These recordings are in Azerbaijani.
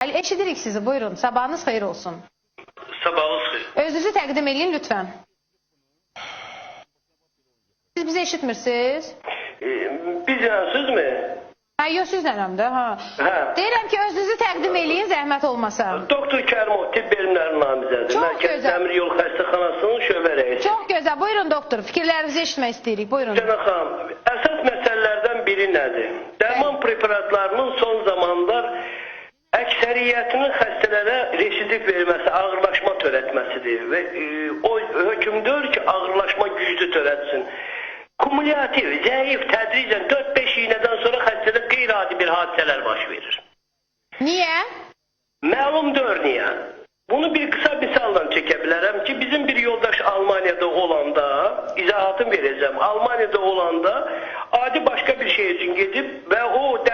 Eşidirik sizi, buyurun. Sabahınız xeyir olsun. Sabahınız xeyir. Özünüzü təqdim edin lütfen. Siz bizi eşitmirsiniz? Bizlensiniz mi? Ha, yox, sizlənəm də. Deyirəm ki, özünüzü təqdim edin, zəhmət olmasa. Doktor Kərimov tibb bilimləri namizədir. Çox Mərkəz gözəl. Dəmir Yol Xəstəxanasının şöbə rəisi. Çox gözəl. Buyurun doktor, fikirlərinizi eşitmək istəyirik. Buyurun. Cənab xanım, əsas məsələlərdən biri nədir? Dərman preparatlarının son zamanlar əksəriyyətinin xəstələrə reşidif verməsi, ağırlaşma törətməsidir və o hökmdür ki, ağırlaşma güclü törətsin. Kumulativ, zəif, tədricən 4-5 iynədən sonra xəstədə qeyri-adi bir hadisələr baş verir. Niyə? Məlumdur niyə? Bunu bir qısa misalla çəkə bilərəm ki, bizim bir yoldaş Almaniyada olanda, izahatını verəcəm, Almaniyada olanda adi başqa bir şey üçün gedib və o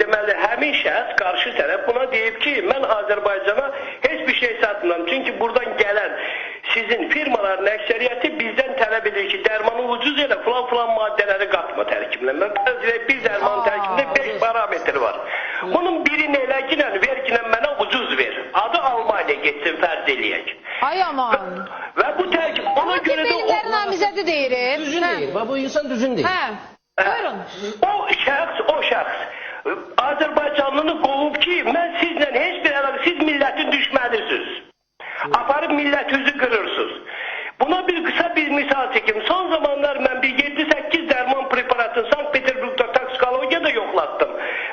deməli həmin şəxs, qarşı tərəf buna deyib ki, mən Azərbaycana heç bir şey satmıram. Çünki buradan gələn sizin firmaların əksəriyyəti bizdən tələb edir ki, dərmanı ucuz elə filan maddələri qatma tərkibinə. Bir dərmanın tərkibində 5 parametri var. Bunun birini eləginə, verginə mənə ucuz ver. Adı Almaniya getsin, fərz eləyək. Ay aman. Və bu tərkib ona görə də... Belimlərin namizədi deyirim. Düzün deyir. Bu insan düzün deyir. Buyurun. O şəxs Azərbaycanlını qovub ki, mən sizlə heç bir əlaqə, siz millətin düşmənisiniz. Aparıb millətinizi qırırsınız. Buna bir kısa bir misal çekim. Son zamanlar ben bir 7-8 derman preparatını Sankt Peterburg'da toksikolojide yoklattım.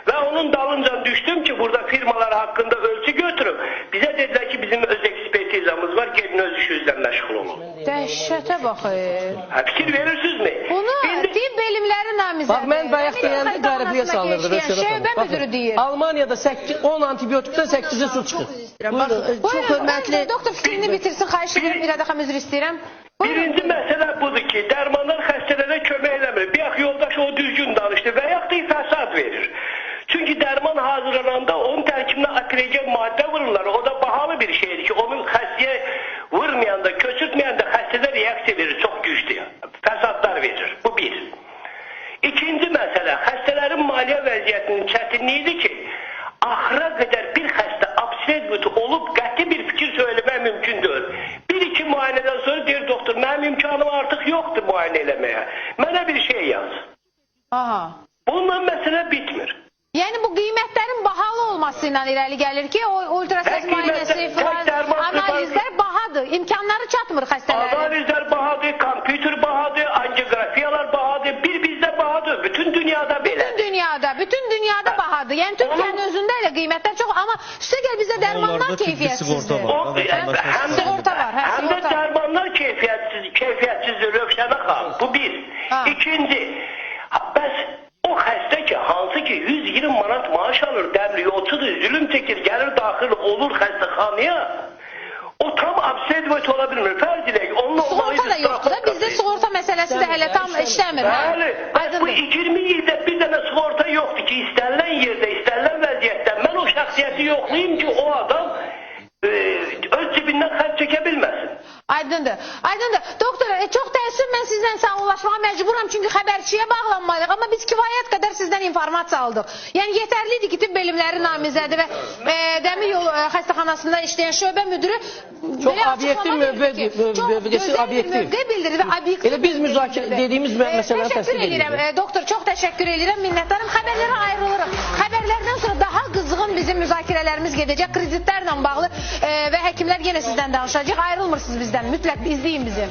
Ve onun dalınca düştüm ki burada firmalar hakkında ölçü götürüp bize dediler ki bizim öz ekspertizamız var. Gelin öz işinizle meşgul olun. Dəhşətə baxın. Fikir verirsiniz mi? Bunu tibb bilimləri namizədi. Bax, mən bayaq deyəndə qəribliyə salınırdı. Şöbə müdürü deyir. Almaniyada 10 antibiotikdən 8'i su çıxır. Çok hörmətli. Doktor fikrini bitirsin, xahiş edirəm, bir adama üzr istəyirəm. Birinci mesele budur ki, dermanlar xəstələrə kömək eləmir. Bir yoldaş o düzgün danıştı və yaxud da fəsad verir. Çünkü derman hazırlananda onun tərkibinə akrejen madde vururlar. O da pahalı bir şeydir ki, onun xəstəyə vurmayanda, köçürtməyəndə xəstədə reaksiya verir, çok güçlü. Fəsadlar verir. Bu bir. İkinci mesele, xəstələrin maliyyə vəziyyətinin çətinliyidir ki, axıra qədər bir xəstə absent olup qəti bir fikir söylemək mümkün deyil. Bir-iki muayeneden sonra deyir doktor, mənim imkanım artıq yoxdur muayene eləməyə. Mənə bir şey yaz. Aha. Bununla məsələ bitmir. Yəni bu qiymətlərin bahalı olması ilə irəli gəlir ki, o ultrases müayinəsi filan, analizlər bahadır, imkanları çatmır xəstələrin. Analizlər bahadır, kompüter bahadır, angiografiyalar bahadır, bir bizdə bahadır, bütün dünyada belə. Bütün dünyada bahadır. Yəni Türkiyənin özündə elə qiymətlər çox, amma üstəgəl bizdə dərmanlar keyfiyyətsizdir. Sigorta var. Həm də dərmanlar keyfiyyətsizdir, Rövşənə xanım. Bu bir. İkinci, bəs o xəstə ki, hansı ki 120 manat maaş alır, dəmir yolçudur, zülüm çəkir, gəlir daxil olur xəstəxanaya, o tam absedvet ola bilmir. Fərz edək, onunla sigorta da yoxdur da, bizdə sigorta məsələsi də hələ tam işləmir. Bəli, bu 20 ildə bir dənə sigorta yoxdur ki, istənilən yerdə, istənilən vəziyyətdə mən o şəxsiyyəti yoxlayayım ki, o adam öz cibindən xərc çəkə bilməsin. Aydındır. Doktor, çox təəssüf, mən sizlə sağollaşmağa məcburam, çünki xəbərçiyə bağlanmalıyıq, amma biz kifayət qədər sizdən informasiya aldıq. Yəni yetərlidir ki, tibb bilimləri namizədi və Dəmir Yol Xəstəxanasında işləyən şöbə müdürü çox obyektiv mövqe bildirdi və obyektiv. Elə biz müzakirə dediyimiz məsələləri təsdiq edirik. Doktor, çox təşəkkür edirəm, minnətdarım. Xəbərlərə ayrılırıq. Xəbərlərdən sonra daha qızğın bizim müzakirələrimiz gedəcək, kreditlərlə bağlı və həkimlər yenə sizdən danışacaq. Ayrılmırsınız bizdən, mütləq izləyin bizi.